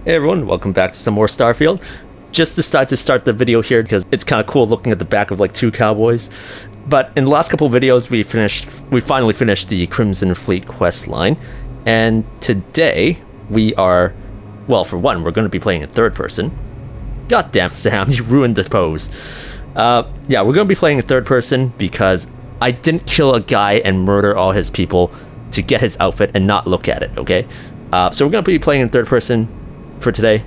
Hey everyone, welcome back to some more Starfield. Just decided to start the video here because it's kind of cool looking at the back of like two cowboys. But in the last couple of videos we finally finished the Crimson Fleet quest line. And today we are, well, for one, we're going to be playing in third person. God damn, Sam, you ruined the pose. Yeah, we're going to be playing in third person because I didn't kill a guy and murder all his people to get his outfit and not look at it, okay? So we're going to be playing in third person for today.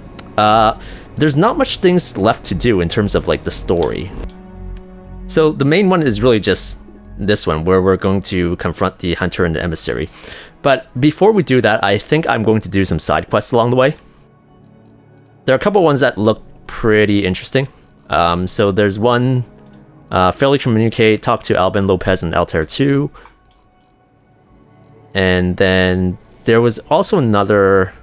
There's not much things left to do in terms of like the story. So the main one is really just this one where we're going to confront the hunter and the emissary. But before we do that, I think I'm going to do some side quests along the way. There are a couple ones that look pretty interesting. So there's one, fairly communicate, talk to Alban Lopez and Altair 2. And then there was also another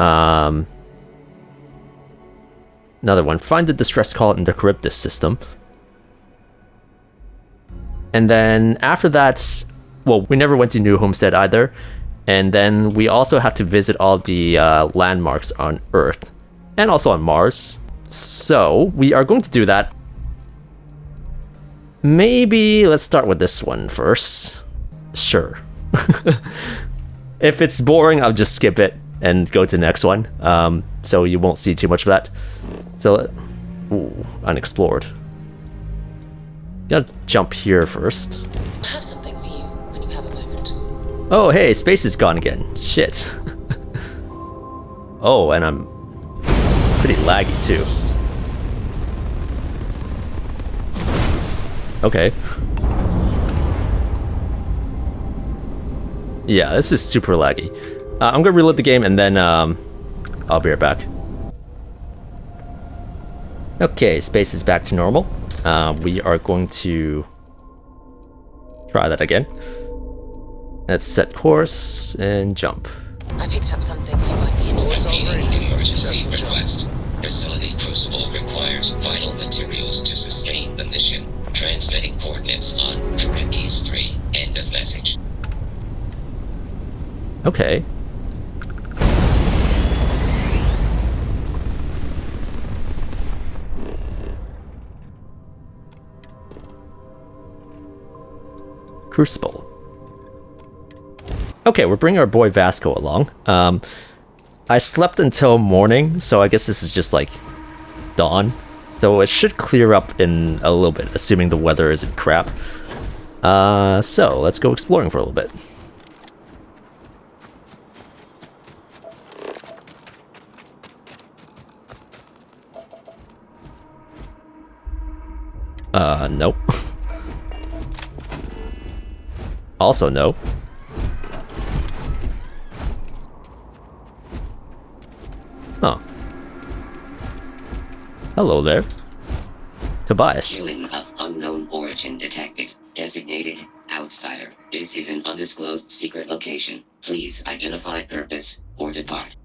one, find the distress call in the Charybdis system. And then after that, well, we never went to New Homestead either. And then we also have to visit all the landmarks on Earth and also on Mars. So we are going to do that. Maybe let's start with this one first. Sure. If it's boring, I'll just skip it and go to the next one, so you won't see too much of that. So, ooh, unexplored. Gotta jump here first. I have something for you when you have a moment. Oh, hey, space is gone again. Shit. Oh, and I'm pretty laggy too. Okay. Yeah, this is super laggy. I'm gonna reload the game and then I'll be right back. Okay, space is back to normal. We are going to try that again. Let's set course and jump. I picked up something you might be interested in. Repeating emergency request. Facility Crucible requires vital materials to sustain the mission. Transmitting coordinates on Charybdis 3. End of message. Okay. Crucible. Okay, we're bringing our boy Vasco along. I slept until morning, so I guess this is just like dawn. So it should clear up in a little bit, assuming the weather isn't crap. So let's go exploring for a little bit. Nope. Also no. Huh. Hello there. Tobias. Human of unknown origin detected. Designated outsider. This is an undisclosed secret location. Please identify purpose or depart.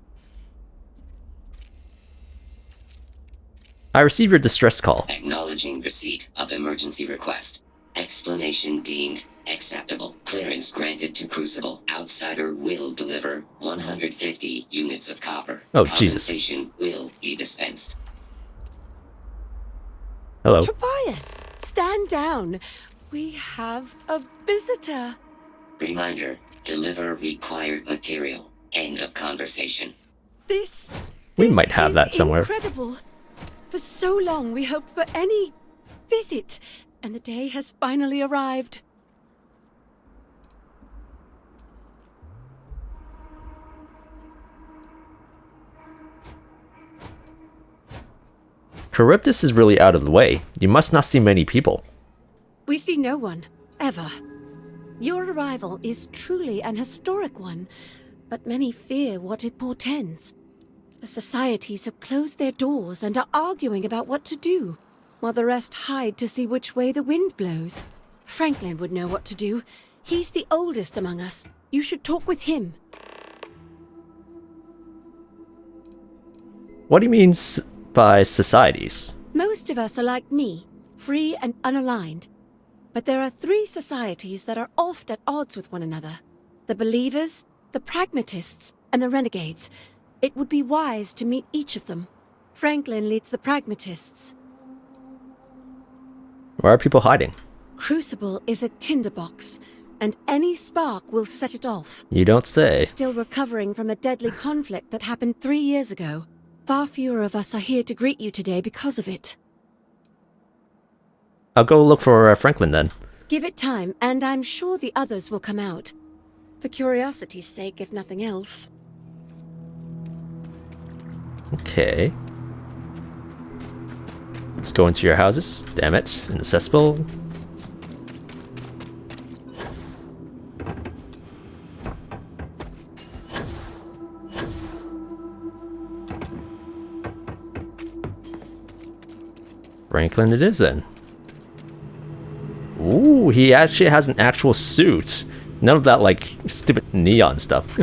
I received your distress call. Acknowledging receipt of emergency request. Explanation deemed acceptable. Clearance granted to Crucible. Outsider will deliver 150 units of copper. Oh, Jesus. Compensation will be dispensed. Hello. Tobias, stand down. We have a visitor. Reminder, deliver required material. End of conversation. We might have that somewhere. Incredible. For so long we hoped for any visit, and the day has finally arrived. Charybdis is really out of the way. You must not see many people. We see no one, ever. Your arrival is truly an historic one, but many fear what it portends. The societies have closed their doors and are arguing about what to do, while the rest hide to see which way the wind blows. Franklin would know what to do. He's the oldest among us. You should talk with him. What do you mean by societies? Most of us are like me, free and unaligned. But there are three societies that are oft at odds with one another. The believers, the pragmatists, and the renegades. It would be wise to meet each of them. Franklin leads the pragmatists. Where are people hiding? Crucible is a tinderbox, and any spark will set it off. You don't say. Still recovering from a deadly conflict that happened 3 years ago. Far fewer of us are here to greet you today because of it. I'll go look for Franklin then. Give it time, and I'm sure the others will come out. For curiosity's sake, if nothing else. Okay. Let's go into your houses. Damn it. Inaccessible. Franklin it is then. Ooh, he actually has an actual suit. None of that, like, stupid neon stuff.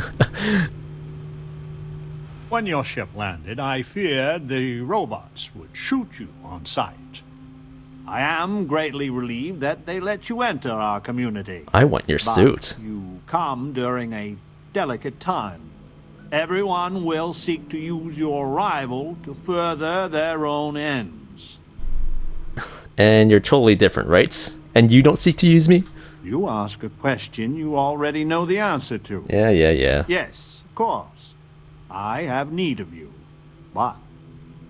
When your ship landed, I feared the robots would shoot you on sight. I am greatly relieved that they let you enter our community. I want your But suit. you come during a delicate time. Everyone will seek to use your arrival to further their own ends. And you're totally different, right? And you don't seek to use me? You ask a question you already know the answer to. Yeah. Yes, of course. I have need of you. But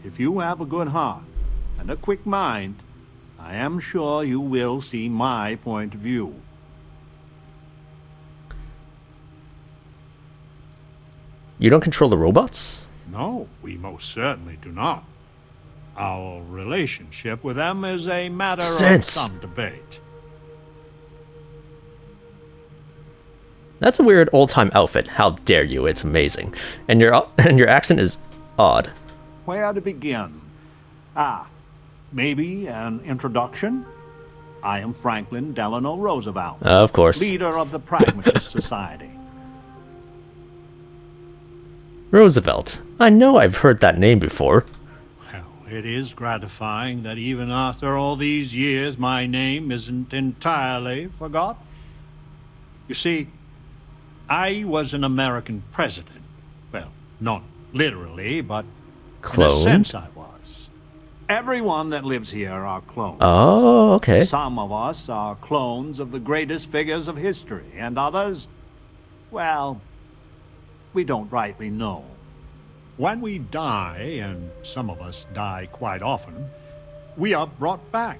if you have a good heart and a quick mind, I am sure you will see my point of view. You don't control the robots? No, we most certainly do not. Our relationship with them is a matter Sense. of some debate. That's a weird old-time outfit. How dare you? It's amazing. And your accent is odd. Where to begin? Maybe an introduction? I am Franklin Delano Roosevelt, Of course. leader of the Pragmatist Society. Roosevelt. I know I've heard that name before. Well, it is gratifying that even after all these years, my name isn't entirely forgot. You see, I was an American president. Well, not literally, but in a Cloned? sense I was. Everyone that lives here are clones. Oh, okay. Some of us are clones of the greatest figures of history, and others, well, we don't rightly know. When we die, and some of us die quite often, we are brought back.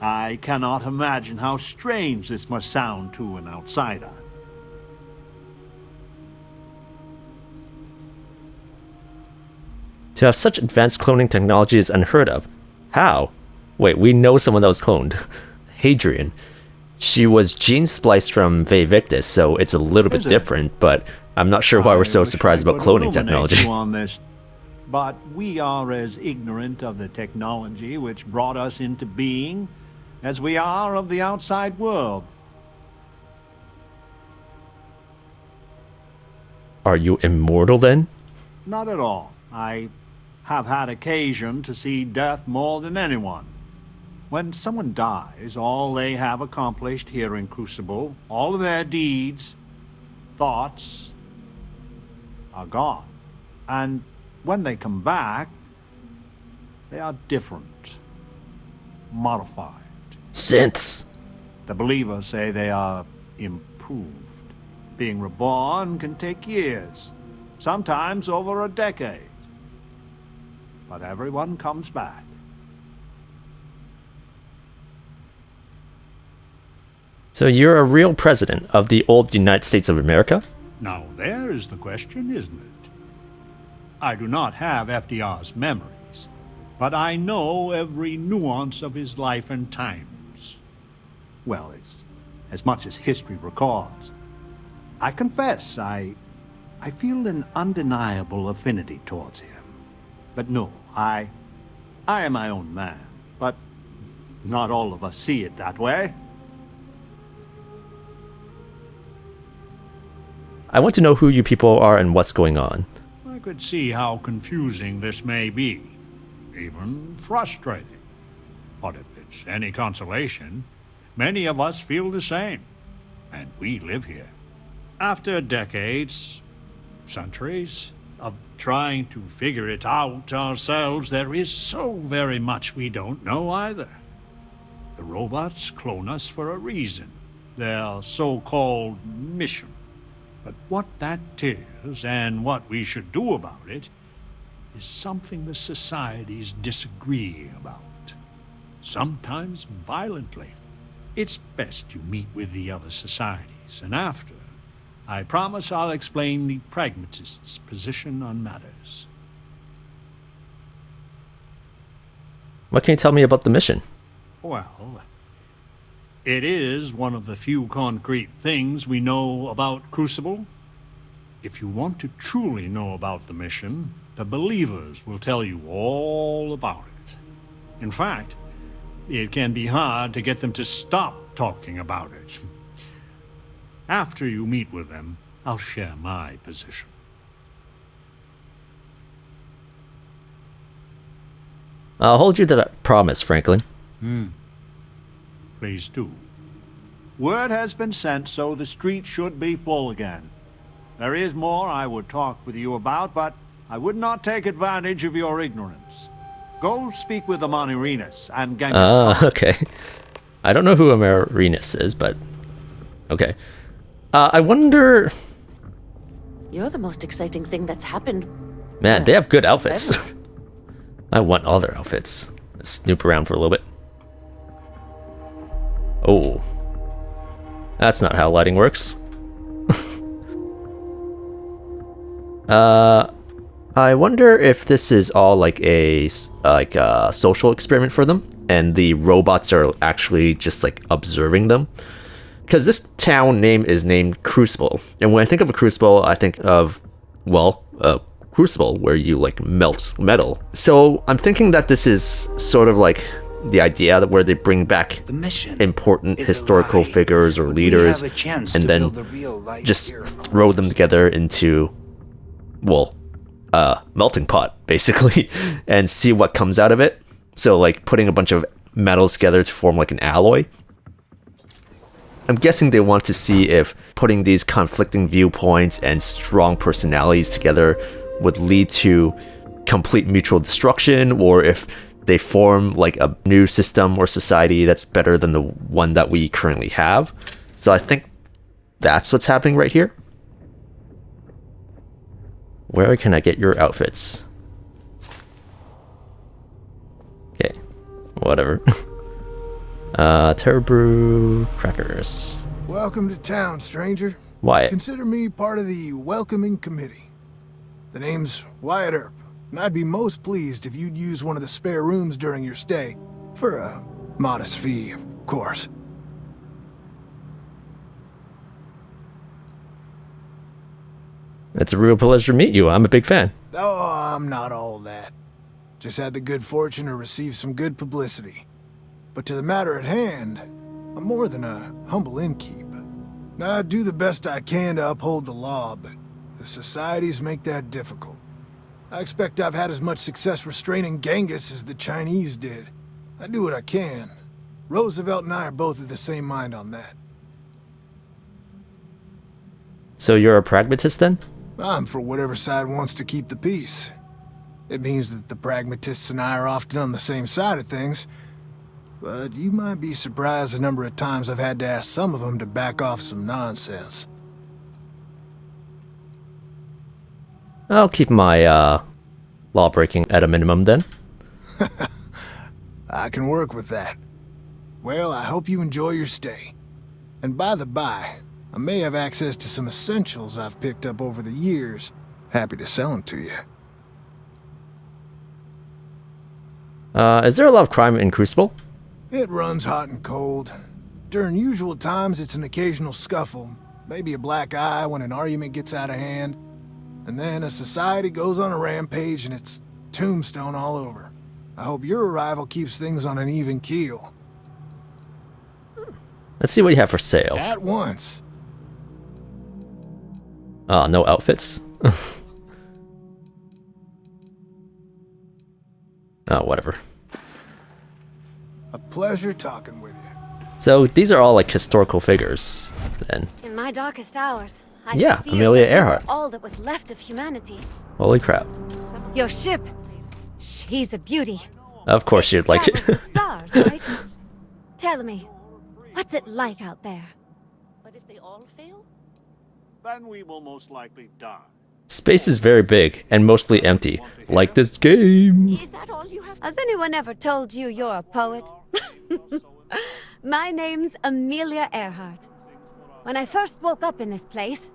I cannot imagine how strange this must sound to an outsider. To have such advanced cloning technology is unheard of. How? Wait, we know someone that was cloned. Hadrian. She was gene spliced from Victus, so it's a little bit Is it? different, but I'm not sure why we're so I wish surprised I about could cloning illuminate technology. you on this, but we are as ignorant of the technology which brought us into being as we are of the outside world. Are you immortal then? Not at all. I have had occasion to see death more than anyone. When someone dies, all they have accomplished here in Crucible, all of their deeds, thoughts, are gone. And when they come back, they are different, modified. Synths. The believers say they are improved. Being reborn can take years, sometimes over a decade. But everyone comes back. So you're a real president of the old United States of America? Now there is the question, isn't it? I do not have FDR's memories, but I know every nuance of his life and times. Well, as much as history records. I confess, I feel an undeniable affinity towards him. But no, I am my own man. But not all of us see it that way. I want to know who you people are and what's going on. I could see how confusing this may be, even frustrating. But if it's any consolation, many of us feel the same, and we live here. After decades, centuries, of trying to figure it out ourselves, there is so very much we don't know either. The robots clone us for a reason, their so-called mission. But what that is and what we should do about it is something the societies disagree about, sometimes violently. It's best you meet with the other societies, and after, I promise I'll explain the pragmatist's position on matters. What can you tell me about the mission? Well, it is one of the few concrete things we know about Crucible. If you want to truly know about the mission, the believers will tell you all about it. In fact, it can be hard to get them to stop talking about it. After you meet with them, I'll share my position. I'll hold you to that promise, Franklin. Please do. Word has been sent, so the street should be full again. There is more I would talk with you about, but I would not take advantage of your ignorance. Go speak with the Monerinus and Genghis Khan. Okay. I don't know who Amerinus is, but okay. I wonder... You're the most exciting thing that's happened. Man, they have good outfits. ever. I want all their outfits. Let's snoop around for a little bit. Oh. That's not how lighting works. I wonder if this is all like a social experiment for them, and the robots are actually just like observing them. Because this town name is named Crucible, and when I think of a crucible, I think of, well, a crucible where you like melt metal. So I'm thinking that this is sort of like the idea that where they bring back The mission important is historical a lie. figures or We leaders have a chance and to then build a real life just here. throw them together into, well, melting pot basically, and see what comes out of it. So like putting a bunch of metals together to form like an alloy. I'm guessing they want to see if putting these conflicting viewpoints and strong personalities together would lead to complete mutual destruction, or if they form like a new system or society that's better than the one that we currently have. So I think that's what's happening right here. Where can I get your outfits? Okay, whatever. Terbrew crackers. Welcome to town, stranger. Wyatt. Consider me part of the welcoming committee. The name's Wyatt Earp, and I'd be most pleased if you'd use one of the spare rooms during your stay. For a modest fee, of course. It's a real pleasure to meet you. I'm a big fan. Oh, I'm not all that. Just had the good fortune to receive some good publicity. But to the matter at hand, I'm more than a humble innkeep. I do the best I can to uphold the law, but the societies make that difficult. I expect I've had as much success restraining Genghis as the Chinese did. I do what I can. Roosevelt and I are both of the same mind on that. So you're a pragmatist then? I'm for whatever side wants to keep the peace. It means that the pragmatists and I are often on the same side of things, but you might be surprised the number of times I've had to ask some of them to back off some nonsense. I'll keep my law breaking at a minimum then. I can work with that. Well, I hope you enjoy your stay. And by the by, I may have access to some essentials I've picked up over the years. Happy to sell them to you. Is there a lot of crime in Crucible? It runs hot and cold. During usual times, it's an occasional scuffle, maybe a black eye when an argument gets out of hand, and then a society goes on a rampage and it's tombstone all over. I hope your arrival keeps things on an even keel. Let's see what you have for sale. At once. Oh, no outfits? Oh, whatever. A pleasure talking with you. So these are all like historical figures then. In my darkest hours, I Yeah, could feel Amelia that we were Earhart. all that was left of humanity. Holy crap. Your ship. She's a beauty. Of course you'd like Travels the it. stars, right? Tell me, what's it like out there? But if they all fail? Then we will most likely die. Space is very big and mostly empty, like this game. Is that all you have? Has anyone ever told you you're a poet? My name's Amelia Earhart. When I first woke up in this place,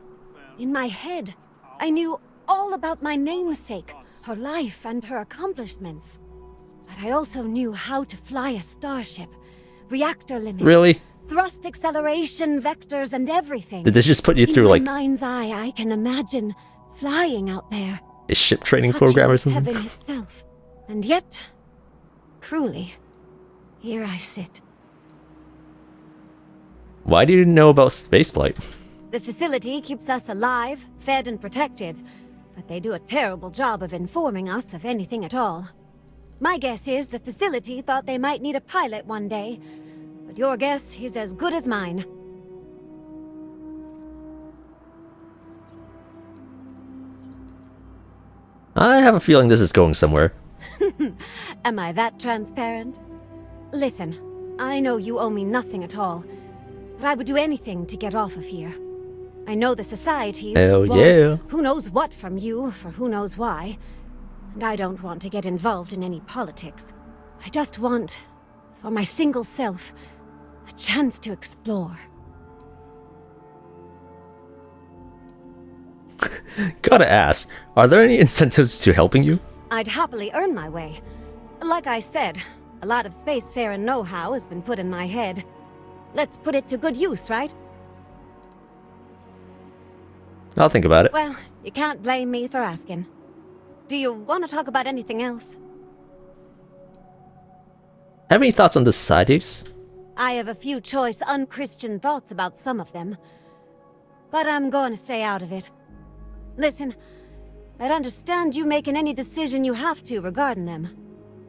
in my head, I knew all about my namesake, her life and her accomplishments. But I also knew how to fly a starship, reactor limits, Really? thrust acceleration, vectors, and everything. Did this just put you through in like my mind's eye, I can imagine flying out there, a ship training touching program or something? heaven itself. And yet, cruelly, here I sit. Why do you know about spaceflight? The facility keeps us alive, fed and protected, but they do a terrible job of informing us of anything at all. My guess is the facility thought they might need a pilot one day, but your guess is as good as mine. I have a feeling this is going somewhere. Am I that transparent? Listen, I know you owe me nothing at all, but I would do anything to get off of here. I know the societies Hell want yeah. who knows what from you for who knows why, and I don't want to get involved in any politics. I just want, for my single self, a chance to explore. Gotta ask, are there any incentives to helping you? I'd happily earn my way. Like I said, a lot of spacefaring know-how has been put in my head. Let's put it to good use, right? I'll think about it. Well, you can't blame me for asking. Do you want to talk about anything else? Have any thoughts on the societies? I have a few choice unchristian thoughts about some of them, but I'm going to stay out of it. Listen, I'd understand you making any decision you have to regarding them.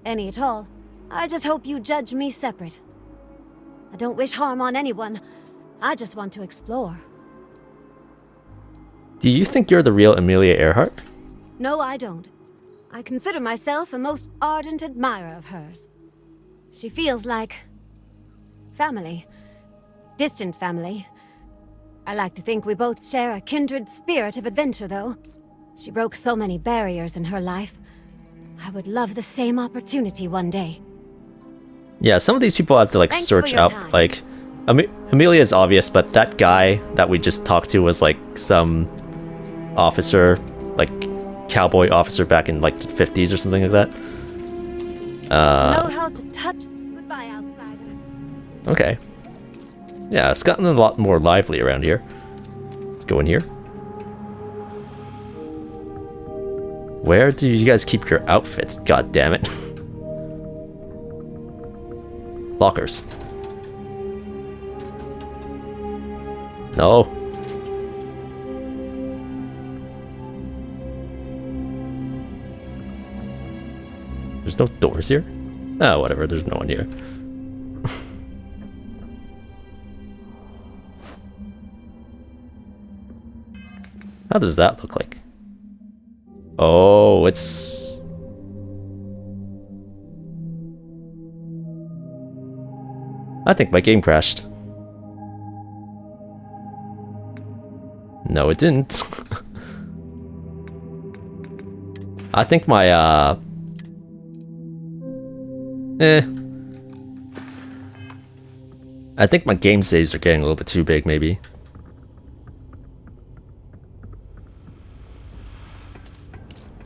Any at all. I just hope you judge me separate. I don't wish harm on anyone. I just want to explore. Do you think you're the real Amelia Earhart? No, I don't. I consider myself a most ardent admirer of hers. She feels like family. Distant family. I like to think we both share a kindred spirit of adventure, though. She broke so many barriers in her life. I would love the same opportunity one day. Yeah, some of these people have to like Thanks search for your out. time. Like, Amelia is obvious, but that guy that we just talked to was like some officer, like cowboy officer back in like the 50s or something like that. To know how to touch. Goodbye, outsider. Okay. Yeah, it's gotten a lot more lively around here. Let's go in here. Where do you guys keep your outfits? God damn it. Lockers. No. There's no doors here? Oh, whatever, there's no one here. How does that look like? Oh, it's... I think my game crashed. No, it didn't. I think my, I think my game saves are getting a little bit too big, maybe.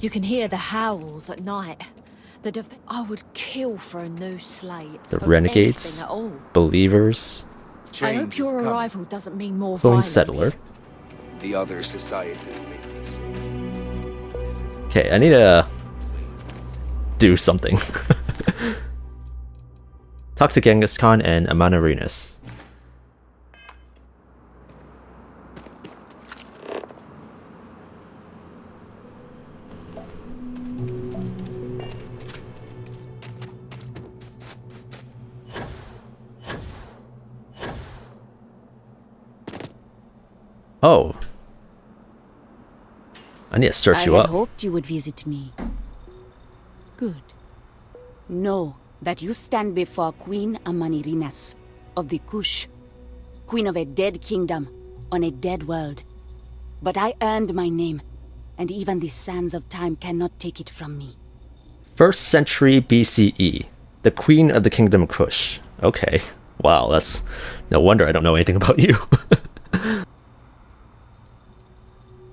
You can hear the howls at night. I would kill for a new slate. The of renegades, anything at all. believers, I hope Change is your coming. arrival doesn't mean more clone violence. settler. The other societies make me sick. Okay, I need to do something. Talk to Genghis Khan and Amanarinus. Oh. I need to search you I had up. hoped you would visit me. Good. Know that you stand before Queen Amanirinas of the Kush, queen of a dead kingdom on a dead world. But I earned my name, and even the sands of time cannot take it from me. 1st century BCE, the queen of the kingdom of Kush. Okay. Wow, that's no wonder I don't know anything about you.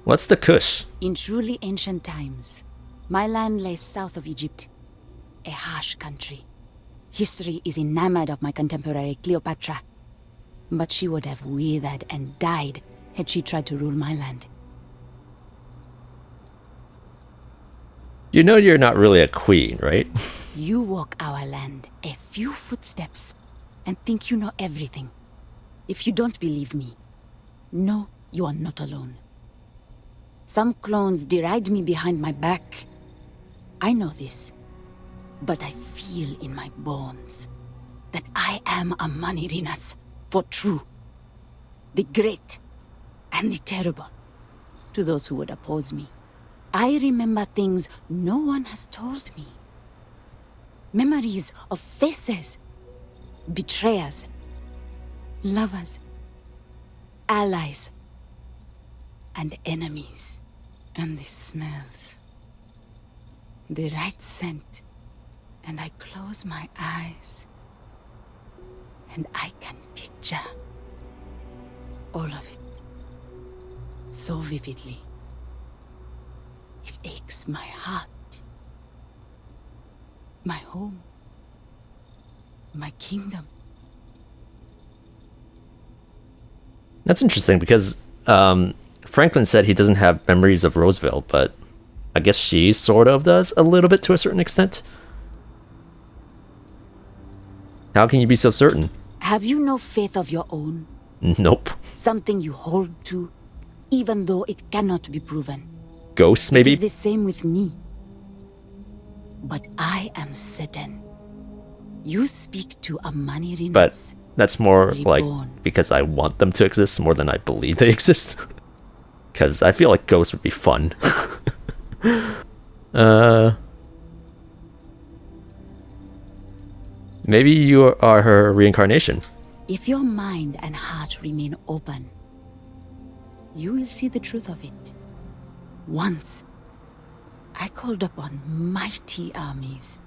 What's the Kush? In truly ancient times, my land lay south of Egypt, a harsh country. History is enamored of my contemporary Cleopatra, but she would have withered and died had she tried to rule my land. You know you're not really a queen, right? You walk our land a few footsteps and think you know everything. If you don't believe me, know you are not alone. Some clones deride me behind my back. I know this, but I feel in my bones that I am a Manirinas for true. The great and the terrible to those who would oppose me. I remember things no one has told me. Memories of faces, betrayers, lovers, allies, and enemies. And the smells. The right scent. And I close my eyes. And I can picture all of it. So vividly. It aches my heart. My home. My kingdom. That's interesting because Franklin said he doesn't have memories of Roseville, but I guess she sort of does a little bit to a certain extent. How can you be so certain? Have you no faith of your own? Nope. Something you hold to, even though it cannot be proven. Ghosts, It maybe? is the same with me. But I am certain. You speak to a Manirinas. But that's more like Reborn. because I want them to exist more than I believe they exist. Because I feel like ghosts would be fun. Maybe you are her reincarnation. If your mind and heart remain open, you will see the truth of it. Once, I called upon mighty armies.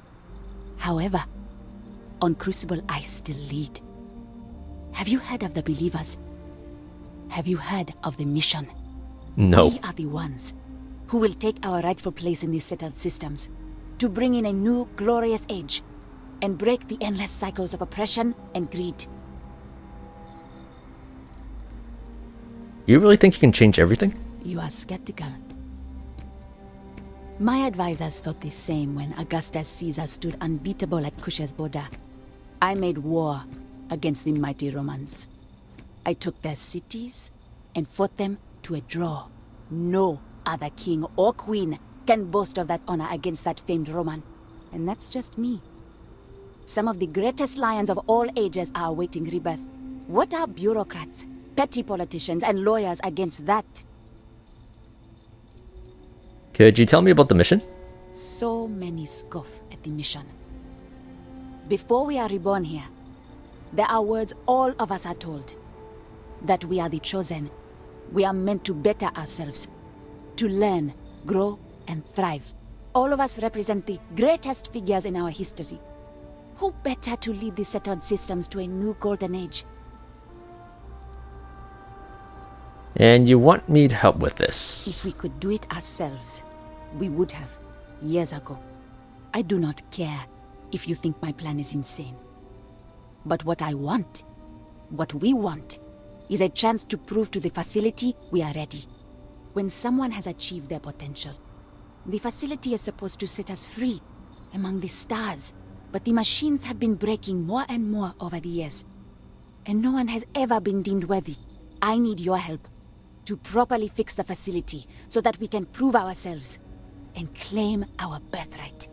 However, on Crucible I still lead. Have you heard of the believers? Have you heard of the mission? No. We are the ones who will take our rightful place in these settled systems to bring in a new glorious age and break the endless cycles of oppression and greed. You really think you can change everything? You are skeptical. My advisors thought the same when Augustus Caesar stood unbeatable at Kush's border. I made war against the mighty Romans. I took their cities and fought them to a draw. No other king or queen can boast of that honor against that famed Roman. And that's just me. Some of the greatest lions of all ages are awaiting rebirth. What are bureaucrats, petty politicians, and lawyers against that? Could you tell me about the mission? So many scoff at the mission. Before we are reborn here, there are words all of us are told. That we are the chosen. We are meant to better ourselves. To learn, grow, and thrive. All of us represent the greatest figures in our history. Who better to lead the settled systems to a new golden age? And you want me to help with this? If we could do it ourselves, we would have, years ago. I do not care if you think my plan is insane. But what I want, what we want, is a chance to prove to the facility we are ready. When someone has achieved their potential, the facility is supposed to set us free among the stars. But the machines have been breaking more and more over the years. And no one has ever been deemed worthy. I need your help to properly fix the facility so that we can prove ourselves and claim our birthright.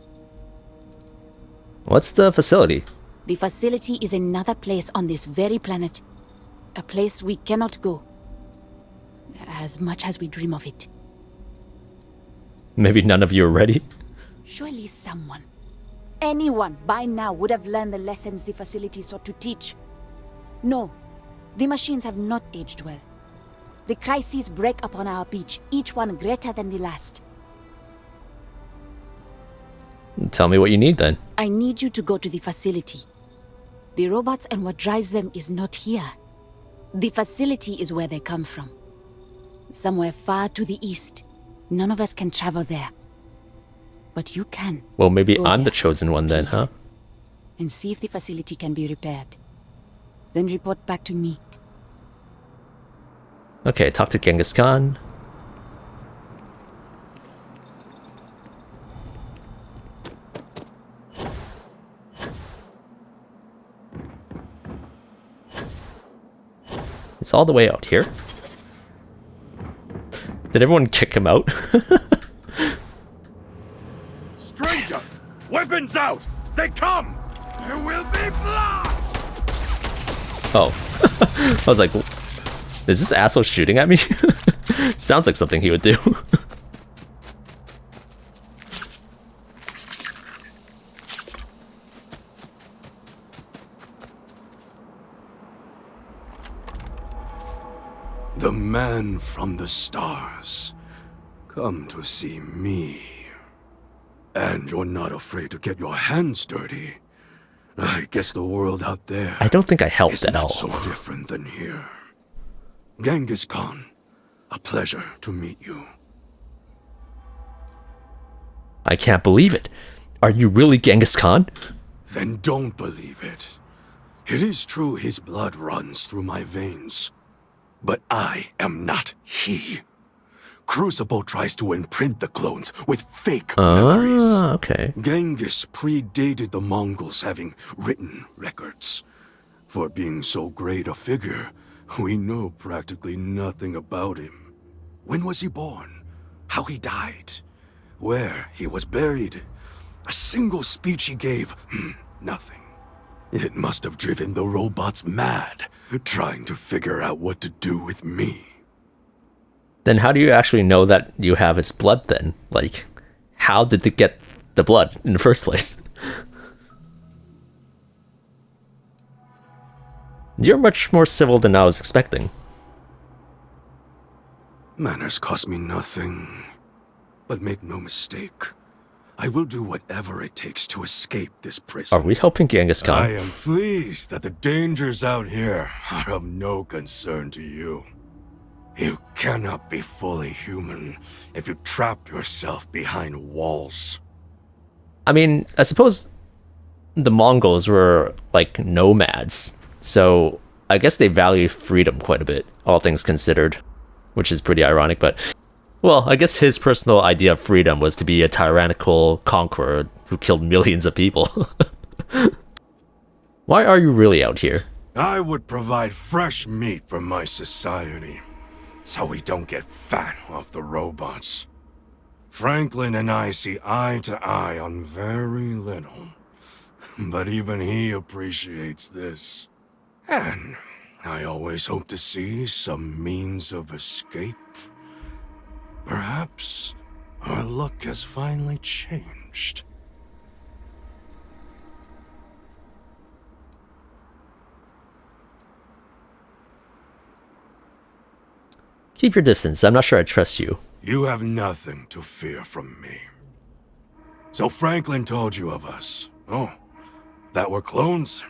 What's the facility? The facility is another place on this very planet. A place we cannot go. As much as we dream of it. Maybe none of you are ready. Surely someone, anyone by now would have learned the lessons the facility sought to teach. No, the machines have not aged well. The crises break upon our beach, each one greater than the last. Tell me what you need then. I need you to go to the facility. The robots and what drives them is not here. The facility is where they come from. Somewhere far to the east. None of us can travel there. But you can. Well, maybe Go I'm the there, chosen one then, huh? and see if the facility can be repaired. Then report back to me. Okay, talk to Genghis Khan. It's all the way out here. Did everyone kick him out? Stranger! Weapons out! They come! There will be blood! Oh. I was like, is this asshole shooting at me? Sounds like something he would do. The man from the stars. Come to see me. And you're not afraid to get your hands dirty. I guess the world out there I don't think I helped is at not all. so different than here. Genghis Khan, a pleasure to meet you. I can't believe it. Are you really Genghis Khan? Then don't believe it. It is true his blood runs through my veins. But I am not he. Crucible tries to imprint the clones with fake memories. Okay. Genghis predated the Mongols having written records. For being so great a figure, we know practically nothing about him. When was he born? How he died? Where he was buried? A single speech he gave? Nothing. It must have driven the robots mad, trying to figure out what to do with me. Then how do you actually know that you have his blood then? Like, how did they get the blood in the first place? You're much more civil than I was expecting. Manners cost me nothing. But make no mistake, I will do whatever it takes to escape this prison. Are we helping Genghis Khan? I am pleased that the dangers out here are of no concern to you. You cannot be fully human if you trap yourself behind walls. I mean, I suppose the Mongols were like nomads, so I guess they value freedom quite a bit, all things considered, which is pretty ironic, but well, I guess his personal idea of freedom was to be a tyrannical conqueror who killed millions of people. Why are you really out here? I would provide fresh meat for my society, so we don't get fat off the robots. Franklin and I see eye to eye on very little, but even he appreciates this. And I always hope to see some means of escape. Perhaps our luck has finally changed. Keep your distance. I'm not sure I trust you. You have nothing to fear from me. So Franklin told you of us. Oh, that we're clones?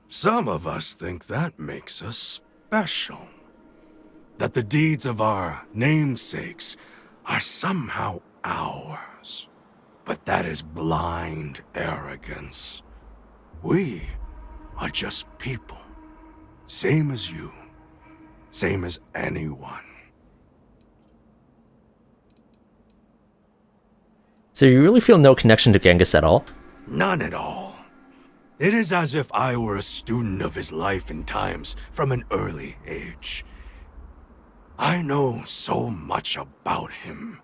Some of us think that makes us special. That the deeds of our namesakes are somehow ours. But that is blind arrogance. We are just people. Same as you. Same as anyone. So you really feel no connection to Genghis at all? None at all. It is as if I were a student of his life and times from an early age. I know so much about him,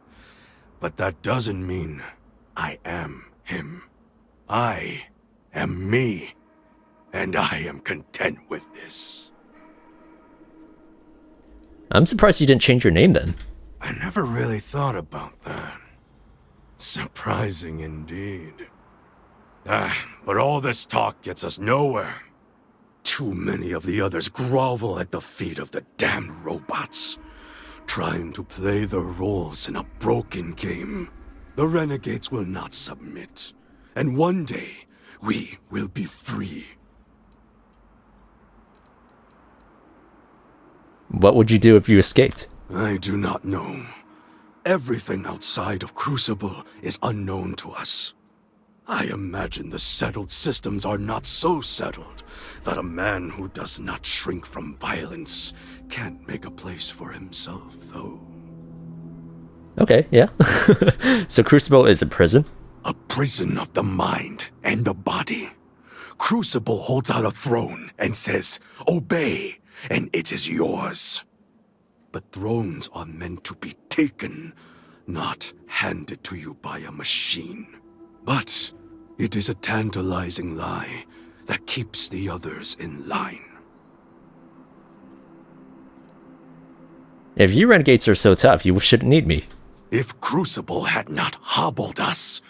but that doesn't mean I am him. I am me, and I am content with this. I'm surprised you didn't change your name then. I never really thought about that. Surprising indeed. But all this talk gets us nowhere. Too many of the others grovel at the feet of the damned robots, trying to play their roles in a broken game. The renegades will not submit, and one day we will be free. What would you do if you escaped? I do not know. Everything outside of Crucible is unknown to us. I imagine the settled systems are not so settled that a man who does not shrink from violence can't make a place for himself, though. Okay, yeah. So Crucible is a prison? A prison of the mind and the body. Crucible holds out a throne and says, "Obey, and it is yours." But thrones are meant to be taken, not handed to you by a machine. But it is a tantalizing lie that keeps the others in line. If you renegades are so tough, you shouldn't need me. If Crucible had not hobbled us,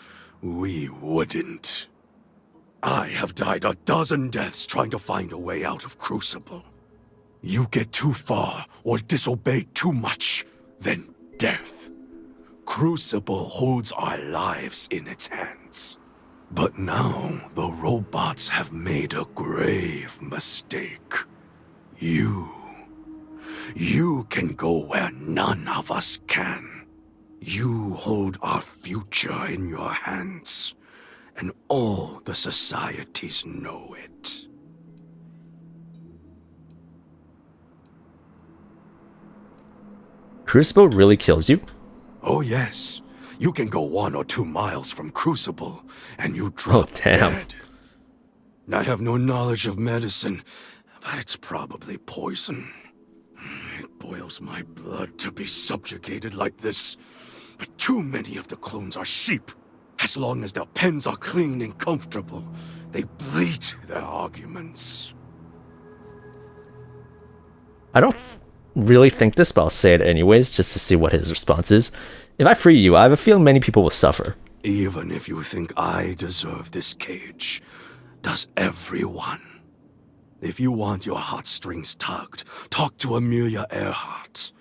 we wouldn't. I have died a dozen deaths trying to find a way out of Crucible. You get too far or disobey too much, then death. Crucible holds our lives in its hands. But now the robots have made a grave mistake. You can go where none of us can. You hold our future in your hands, and all the societies know it. Crucible really kills you? Oh yes. You can go 1 or 2 miles from Crucible, and you drop damn. dead. I have no knowledge of medicine, but it's probably poison. It boils my blood to be subjugated like this. But too many of the clones are sheep. As long as their pens are clean and comfortable, they bleat their arguments. I don't really think this, but I'll say it anyways, just to see what his response is. If I free you, I have a feeling many people will suffer. Even if you think I deserve this cage, does everyone? If you want your heartstrings tugged, talk to Amelia Earhart.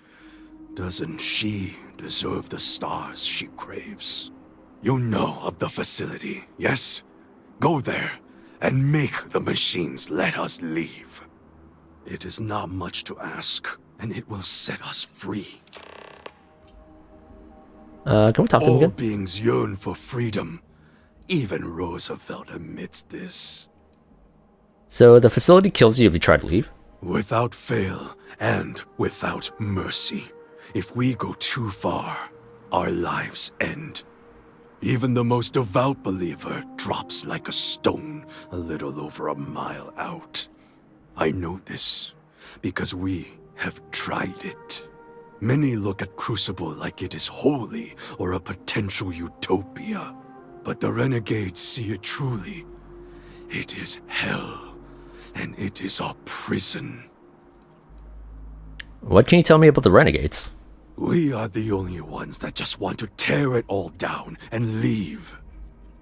Doesn't she deserve the stars she craves? You know of the facility, yes? Go there and make the machines let us leave. It is not much to ask, and it will set us free. Can we talk to him All again? beings yearn for freedom. Even Roosevelt admits this. So the facility kills you if you try to leave? Without fail and without mercy. If we go too far, our lives end. Even the most devout believer drops like a stone a little over a mile out. I know this because we have tried it. Many look at Crucible like it is holy or a potential utopia. But the renegades see it truly. It is hell, and it is a prison. What can you tell me about the renegades? We are the only ones that just want to tear it all down and leave.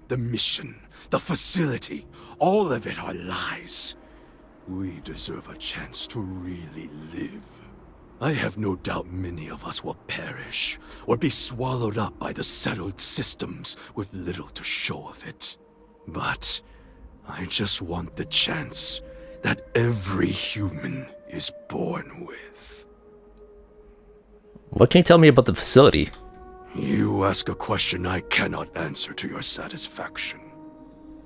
The mission, the facility, all of it are lies. We deserve a chance to really live. I have no doubt many of us will perish or be swallowed up by the settled systems with little to show of it. But I just want the chance that every human is born with. What can you tell me about the facility? You ask a question I cannot answer to your satisfaction.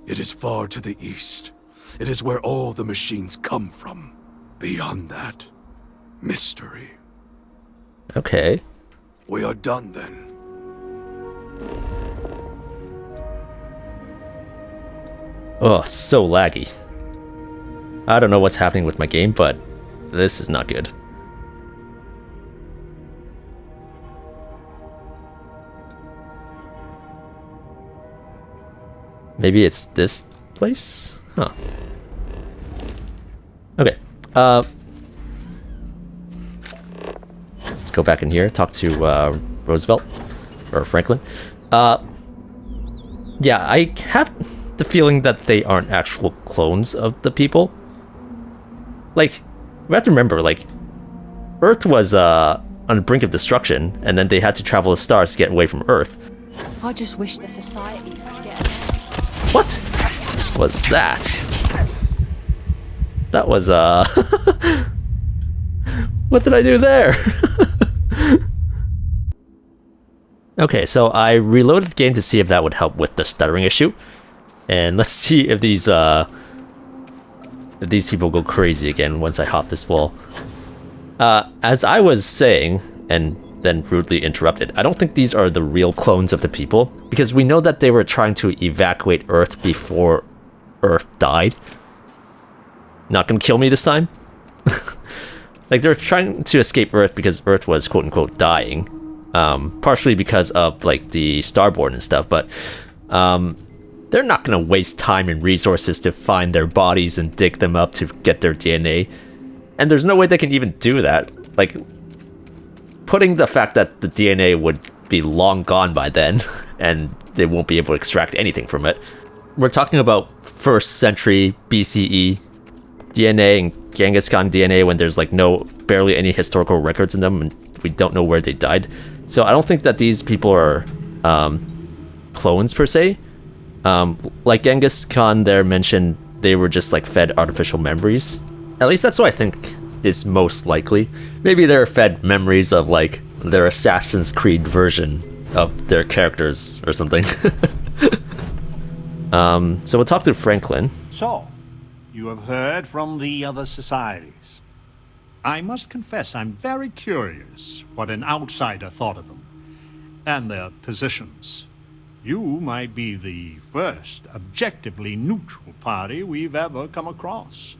It is far to the east. It is where all the machines come from. Beyond that, mystery. Okay. We are done then. Oh, it's so laggy. I don't know what's happening with my game, but this is not good. Maybe it's this place? Huh. Okay. Let's go back in here, talk to Roosevelt or Franklin. Yeah, I have the feeling that they aren't actual clones of the people. Like, we have to remember, like, Earth was on the brink of destruction, and then they had to travel the stars to get away from Earth. I just wish the societies could get... What was that? That was, what did I do there? Okay, so I reloaded the game to see if that would help with the stuttering issue. And let's see if these people go crazy again once I hop this wall. As I was saying, and then rudely interrupted, I don't think these are the real clones of the people, because we know that they were trying to evacuate Earth before Earth died. Not gonna kill me this time? Like, they're trying to escape Earth because Earth was quote-unquote dying. Partially because of, like, the starborn and stuff, but they're not gonna waste time and resources to find their bodies and dig them up to get their DNA. And there's no way they can even do that. Like, putting the fact that the DNA would be long gone by then, and they won't be able to extract anything from it. We're talking about 1st century BCE DNA and Genghis Khan DNA when there's, like, barely any historical records in them, and we don't know where they died. So I don't think that these people are clones per se. Like Genghis Khan there mentioned, they were just, like, fed artificial memories. At least that's what I think is most likely. Maybe they're fed memories of, like, their Assassin's Creed version of their characters or something. So we'll talk to Franklin. So, you have heard from the other societies. I must confess I'm very curious what an outsider thought of them and their positions. You might be the first objectively neutral party we've ever come across.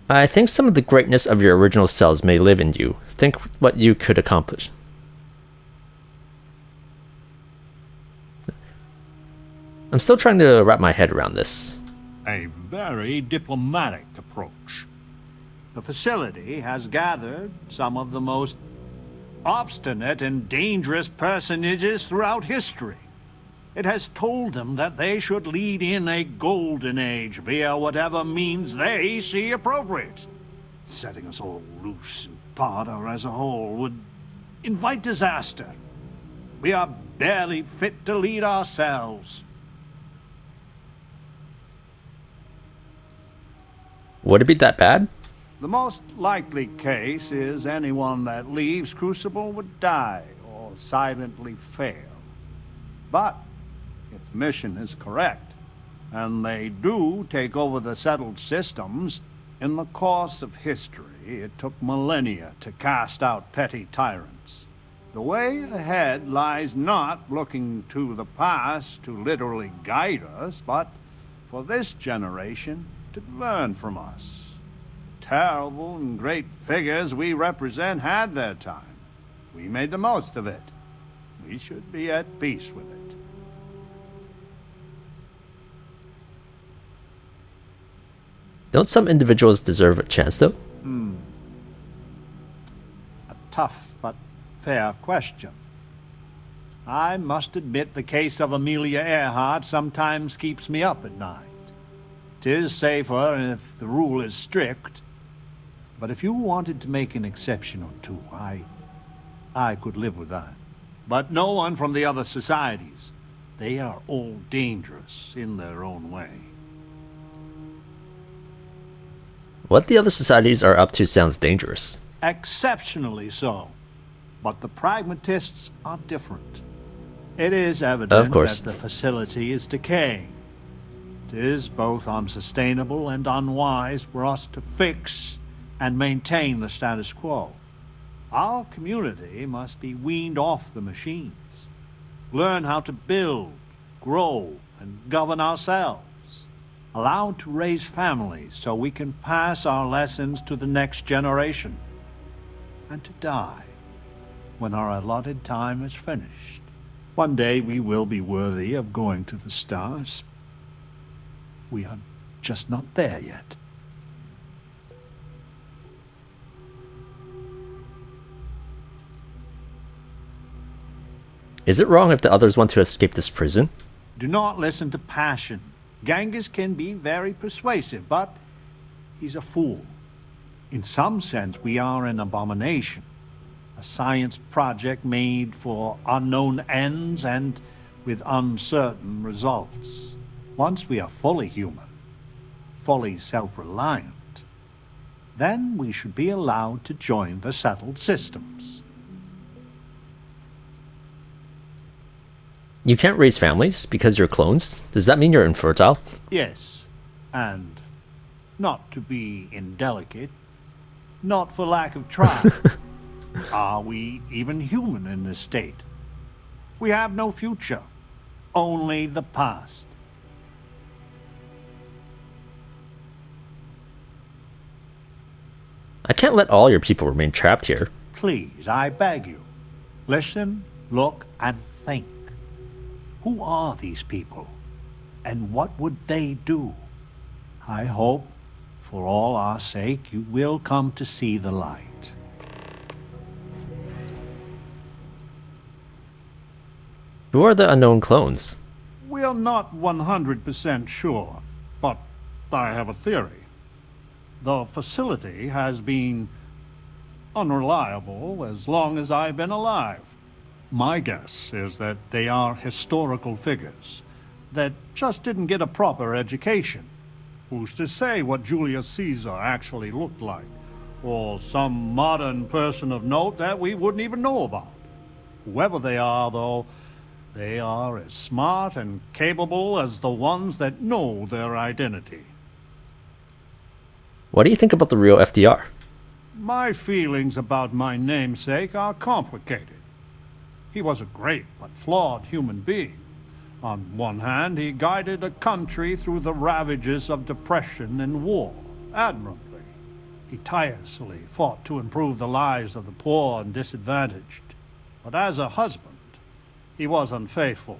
I think some of the greatness of your original selves may live in you. Think what you could accomplish. I'm still trying to wrap my head around this. A very diplomatic approach. The facility has gathered some of the most obstinate and dangerous personages throughout history. It has told them that they should lead in a golden age via whatever means they see appropriate. Setting us all loose in part or as a whole would invite disaster. We are barely fit to lead ourselves. Would it be that bad? The most likely case is anyone that leaves Crucible would die or silently fail. But if the mission is correct, and they do take over the settled systems, in the course of history, it took millennia to cast out petty tyrants. The way ahead lies not looking to the past to literally guide us, but for this generation to learn from us. The terrible and great figures we represent had their time. We made the most of it. We should be at peace with it. Don't some individuals deserve a chance, though? A tough but fair question. I must admit the case of Amelia Earhart sometimes keeps me up at night. 'Tis safer if the rule is strict, but if you wanted to make an exception or two, I could live with that. But no one from the other societies. They are all dangerous in their own way. What the other societies are up to sounds dangerous. Exceptionally so. But the pragmatists are different. It is Of evident course. that the facility is decaying. It is both unsustainable and unwise for us to fix and maintain the status quo. Our community must be weaned off the machines. Learn how to build, grow, and govern ourselves. Allowed to raise families so we can pass our lessons to the next generation. And to die when our allotted time is finished. One day we will be worthy of going to the stars. We are just not there yet. Is it wrong if the others want to escape this prison? Do not listen to passion. Genghis can be very persuasive, but he's a fool. In some sense, we are an abomination. A science project made for unknown ends and with uncertain results. Once we are fully human, fully self-reliant, then we should be allowed to join the settled systems. You can't raise families because you're clones? Does that mean you're infertile? Yes, and not to be indelicate, not for lack of trying. Are we even human in this state? We have no future, only the past. I can't let all your people remain trapped here. Please, I beg you, listen, look, and think. Who are these people? And what would they do? I hope, for all our sake, you will come to see the light. Who are the unknown clones? We are not 100% sure, but I have a theory. The facility has been unreliable as long as I've been alive. My guess is that they are historical figures that just didn't get a proper education. Who's to say what Julius Caesar actually looked like? Or some modern person of note that we wouldn't even know about? Whoever they are, though, they are as smart and capable as the ones that know their identity. What do you think about the real FDR? My feelings about my namesake are complicated. He was a great but flawed human being. On one hand, he guided a country through the ravages of depression and war admirably. He tirelessly fought to improve the lives of the poor and disadvantaged. But as a husband, he was unfaithful.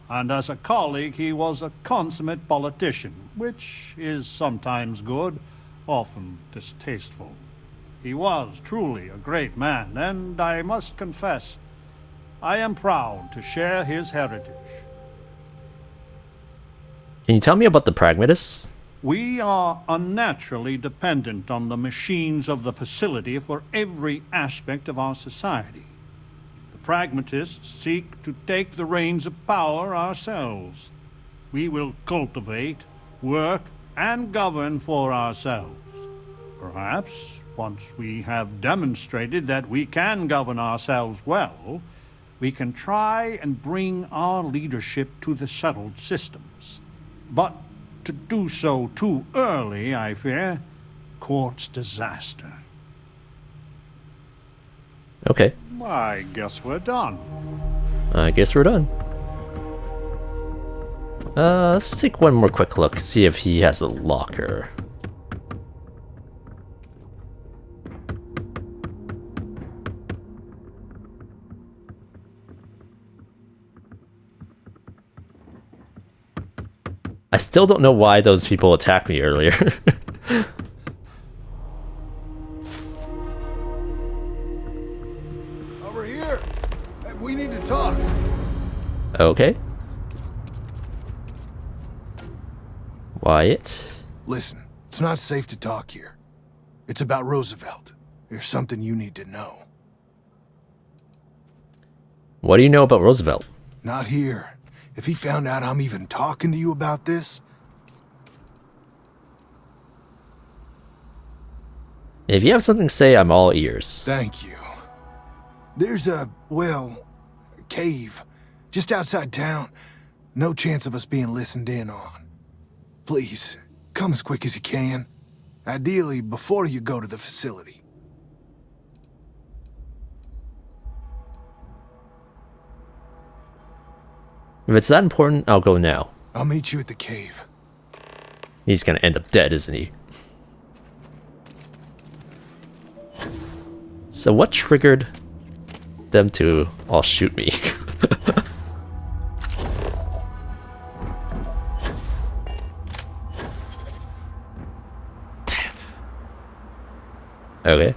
And as a colleague, he was a consummate politician, which is sometimes good, often distasteful. He was truly a great man, and I must confess, I am proud to share his heritage. Can you tell me about the pragmatists? We are unnaturally dependent on the machines of the facility for every aspect of our society. The pragmatists seek to take the reins of power ourselves. We will cultivate, work, and govern for ourselves. Perhaps, once we have demonstrated that we can govern ourselves well, we can try and bring our leadership to the settled systems. But to do so too early, I fear, courts disaster. Okay. I guess we're done. I guess we're done. Let's take one more quick look, see if he has a locker. I still don't know why those people attacked me earlier. Over here! Hey, we need to talk. Okay. Wyatt? Listen, it's not safe to talk here. It's about Roosevelt. There's something you need to know. What do you know about Roosevelt? Not here. If he found out I'm even talking to you about this... If you have something to say, I'm all ears. Thank you. There's a cave just outside town. No chance of us being listened in on. Please, come as quick as you can. Ideally, before you go to the facility. If it's that important, I'll go now. I'll meet you at the cave. He's gonna end up dead, isn't he? So what triggered them to all shoot me? Okay.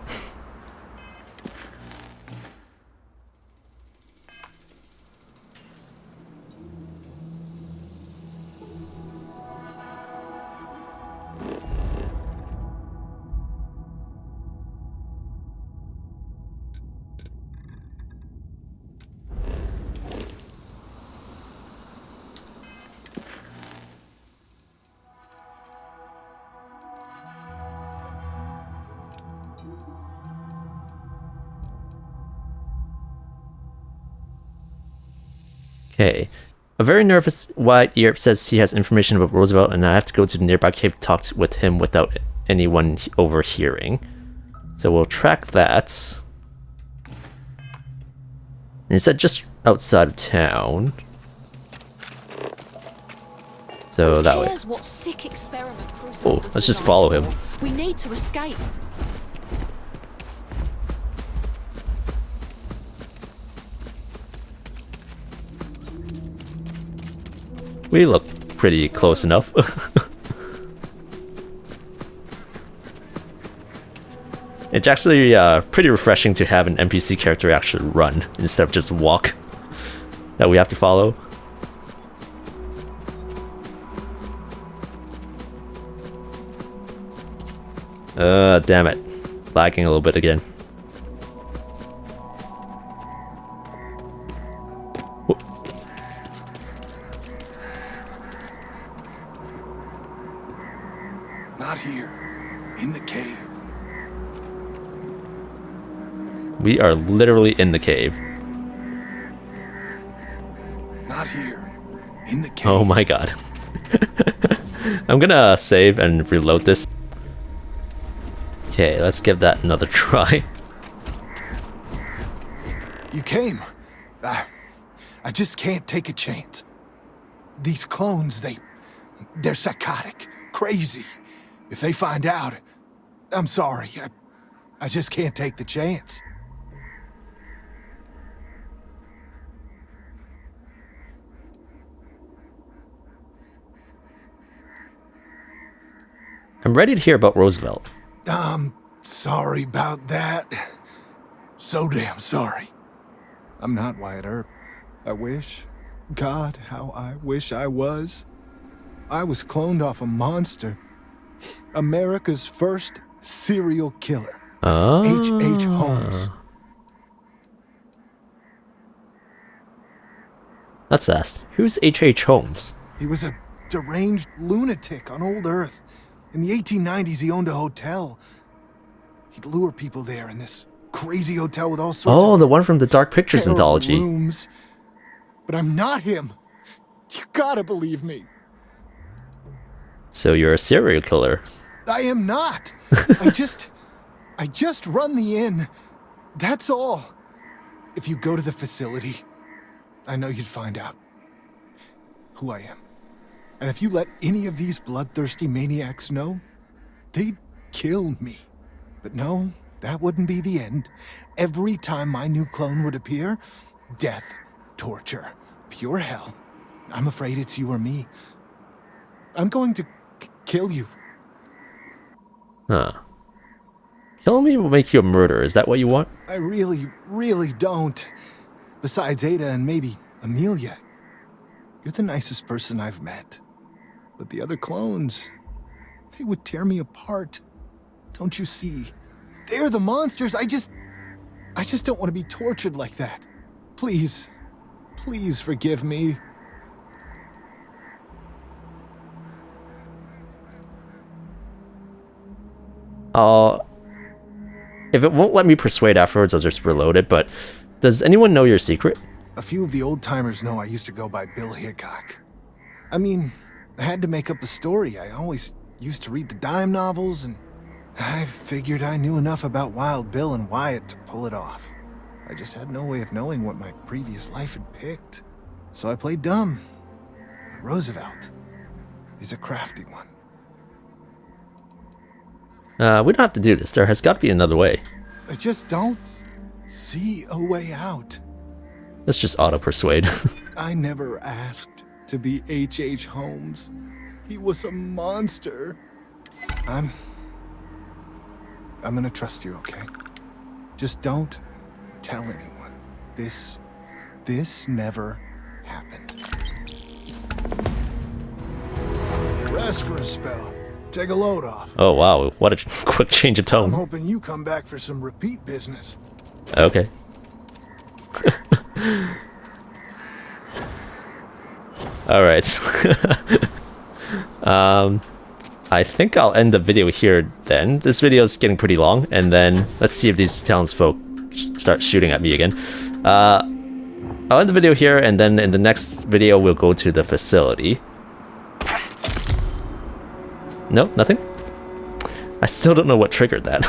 Okay. A very nervous White Ear says he has information about Roosevelt, and I have to go to the nearby cave to talk with him without anyone overhearing. So we'll track that. And he said just outside of town. So that way. What sick experiment Oh, let's just follow him. We need to escape. We look pretty close enough. It's actually pretty refreshing to have an NPC character actually run instead of just walk that we have to follow. Damn it. Lagging a little bit again. Whoop. Not here. In the cave. We are literally in the cave. Not here. In the cave. Oh my god. I'm gonna save and reload this. Okay, let's give that another try. You came. I just can't take a chance. These clones, they're psychotic, crazy. If they find out, I'm sorry. I just can't take the chance. I'm ready to hear about Roosevelt. Sorry about that. So damn sorry. I'm not Wyatt Earp. I wish. God, how I wish I was. I was cloned off a monster. America's first serial killer. H.H. Holmes. Let's ask, who's H.H. Holmes? He was a deranged lunatic on old Earth. In the 1890s, he owned a hotel. He'd lure people there in this crazy hotel with all sorts of... Oh, the one from the Dark Pictures terrible anthology. rooms. But I'm not him. You gotta believe me. So you're a serial killer. I am not. I just run the inn. That's all. If you go to the facility, I know you'd find out who I am. And if you let any of these bloodthirsty maniacs know, they'd kill me. But no, that wouldn't be the end. Every time my new clone would appear, death, torture, pure hell. I'm afraid it's you or me. I'm going to kill you. Huh. Killing me will make you a murderer. Is that what you want? I really, really don't. Besides Ada and maybe Amelia, you're the nicest person I've met. But the other clones, they would tear me apart. Don't you see? They're the monsters. I just don't want to be tortured like that. Please, please forgive me. If it won't let me persuade afterwards, I'll just reload it, but does anyone know your secret? A few of the old-timers know I used to go by Bill Hickok. I mean, I had to make up a story. I always used to read the dime novels, and I figured I knew enough about Wild Bill and Wyatt to pull it off. I just had no way of knowing what my previous life had picked. So I played dumb. But Roosevelt is a crafty one. We don't have to do this. There has got to be another way. I just don't see a way out. Let's just auto-persuade. I never asked to be H.H. Holmes. He was a monster. I'm gonna trust you, okay? Just don't tell anyone. This never happened. Rest for a spell. Take a load off. Oh wow, what a quick change of I'm tone. hoping you come back for some repeat business. Okay. Alright. I think I'll end the video here then. This video is getting pretty long, and then let's see if these townsfolk start shooting at me again. I'll end the video here, and then in the next video, we'll go to the facility. No, nothing? I still don't know what triggered that.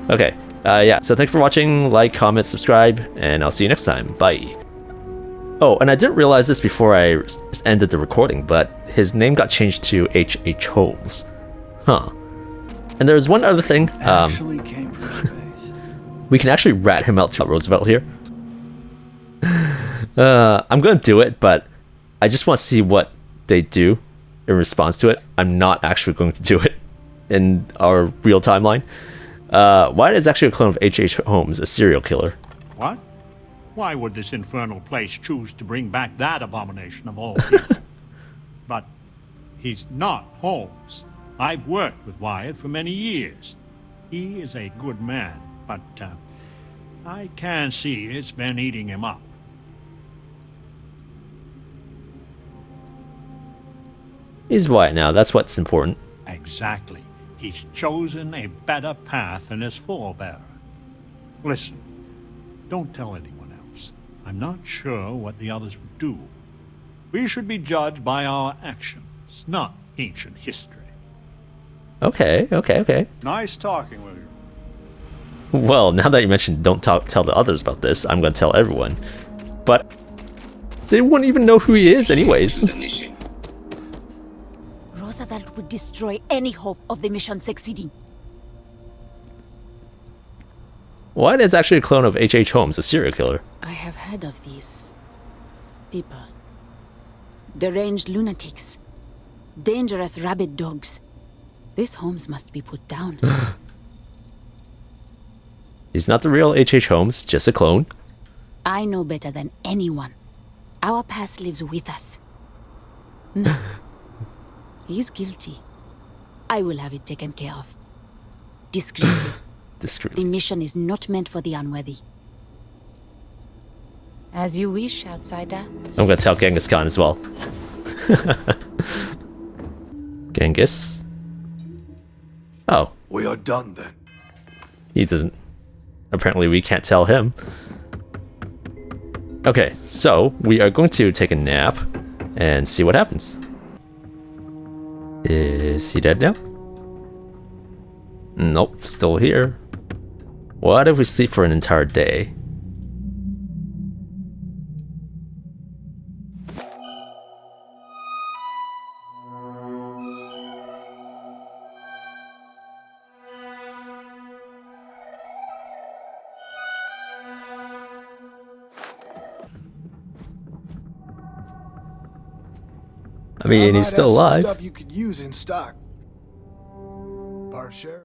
Okay, yeah, so thanks for watching, like, comment, subscribe, and I'll see you next time. Bye. Oh, and I didn't realize this before I ended the recording, but his name got changed to H.H. Holmes. Huh. And there's one other thing. Actually came from space. We can actually rat him out to Roosevelt here. I'm gonna do it, but I just want to see what they do in response to it. I'm not actually going to do it in our real timeline. Wyatt is actually a clone of H.H. Holmes, a serial killer. What? Why would this infernal place choose to bring back that abomination of all people? But he's not Holmes. I've worked with Wyatt for many years. He is a good man, but I can see it's been eating him up. He's Wyatt now, that's what's important. Exactly. He's chosen a better path than his forebearer. Listen, don't tell anyone else. I'm not sure what the others would do. We should be judged by our actions, not ancient history. Okay. Nice talking with you. Well, now that you mentioned don't tell the others about this, I'm gonna tell everyone. But they wouldn't even know who he is anyways. The mission. Roosevelt would destroy any hope of the mission succeeding. Wyatt is actually a clone of H.H. Holmes, a serial killer. I have heard of these people. Deranged lunatics. Dangerous rabid dogs. This Holmes must be put down. He's not the real H.H. Holmes, just a clone. I know better than anyone. Our past lives with us. No. He's guilty. I will have it taken care of. Discreetly. Discreetly. The mission is not meant for the unworthy. As you wish, outsider. I'm gonna tell Genghis Khan as well. Genghis? Oh. We are done then. He doesn't. Apparently we can't tell him. Okay, so we are going to take a nap and see what happens. Is he dead now? Nope, still here. What if we sleep for an entire day? I mean, he's still alive. Stuff you could use in stock. Part share.